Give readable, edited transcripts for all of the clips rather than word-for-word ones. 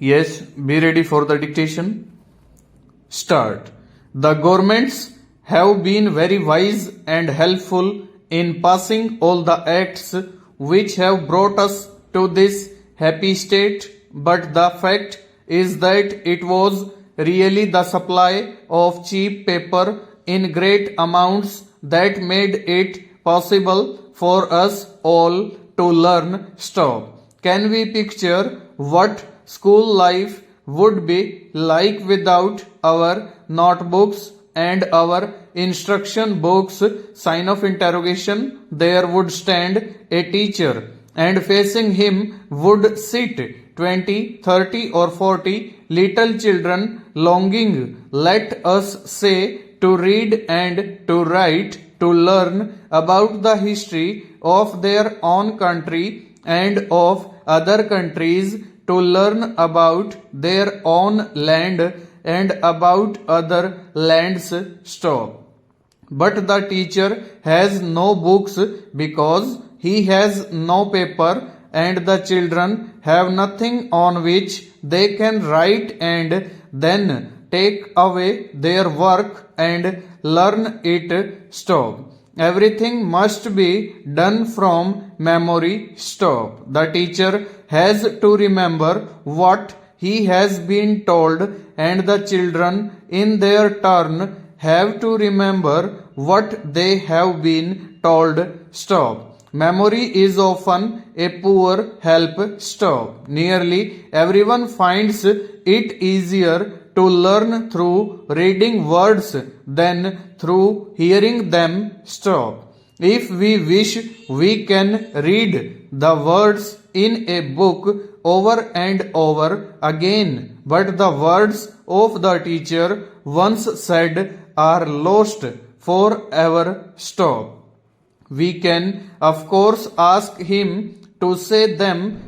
Yes, be ready for the dictation. Start. The governments have been very wise and helpful in passing all the acts which have brought us to this happy state, but the fact is that it was really the supply of cheap paper in great amounts that made it possible for us all to learn. Stop. Can we picture what school life would be like without our notebooks and our instruction books? Sign of interrogation. There would stand a teacher, and facing him would sit 20, 30 or 40 little children longing, let us say, to read and to write, to learn about the history of their own country and of other countries, to learn about their own land and about other lands. Stop. But the teacher has no books because he has no paper, and the children have nothing on which they can write and then take away their work and learn it. Stop. Everything must be done from memory. Stop. The teacher has to remember what he has been told, and the children in their turn have to remember what they have been told. Stop. Memory is often a poor help. Stop. Nearly everyone finds it easier to learn through reading words than through hearing them. Stop. If we wish, we can read the words in a book over and over again, but the words of the teacher once said are lost forever. Stop. We can, of course, ask him to say them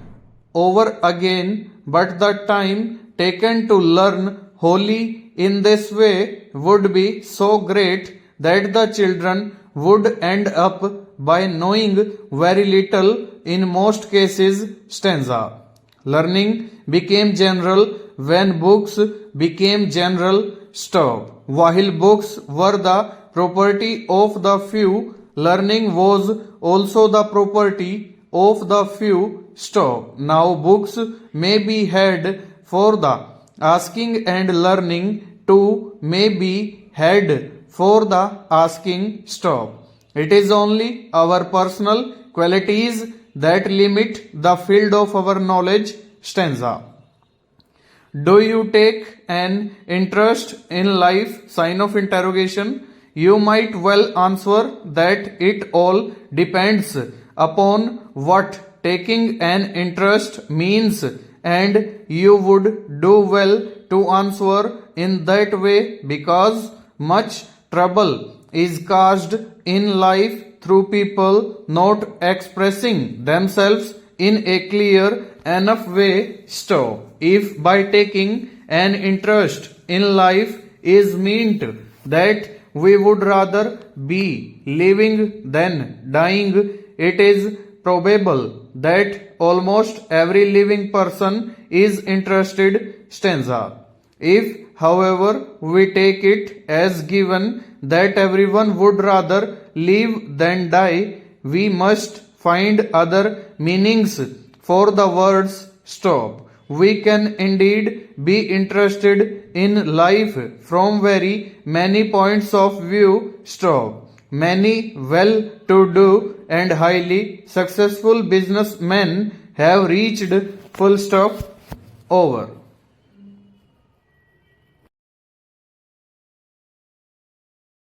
over again, but the time taken to learn wholly in this way would be so great that the children would end up by knowing very little in most cases. Stanza. Learning became general when books became general. Stop. While books were the property of the few, learning was also the property of the few. Stop. Now books may be had for the asking, and learning too may be had for the asking. Stop. It is only our personal qualities that limit the field of our knowledge. Stanza. Do you take an interest in life? Sign of interrogation. You might well answer that it all depends upon what taking an interest means, and you would do well to answer in that way, because much trouble is caused in life through people not expressing themselves in a clear enough way. Stop. If by taking an interest in life is meant that we would rather be living than dying, it is probable that almost every living person is interested. Stanza. If, however, we take it as given that everyone would rather live than die, we must find other meanings for the words. Stop. We can indeed be interested in life from very many points of view. Stop. Many well-to-do and highly successful businessmen have reached full stop. Over.